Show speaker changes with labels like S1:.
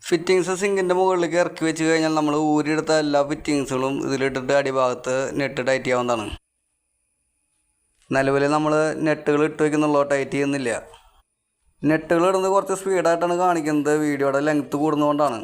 S1: Fittings സിങ്കിൻ്റെ മുകളിലേക്ക് ഇറക്കി വെച്ച് കഴിഞ്ഞാൽ നമ്മൾ ഊരിയെടുത്ത എല്ലാ ഫിറ്റിങ്സുകളും ഇതിലിട്ടിട്ട് അടിഭാഗത്ത് നെറ്റ് ടൈറ്റ് ചെയ്യാവുന്നതാണ്. നിലവിൽ നമ്മൾ നെറ്റുകൾ ഇട്ട് വയ്ക്കുന്നുള്ളൂ, ടൈറ്റ് ചെയ്യുന്നില്ല. നെറ്റുകൾ ഇടുന്നത് കുറച്ച് സ്പീഡായിട്ടാണ് കാണിക്കുന്നത്, വീഡിയോയുടെ ലെങ്ത്ത് കൂടുന്നതുകൊണ്ടാണ്.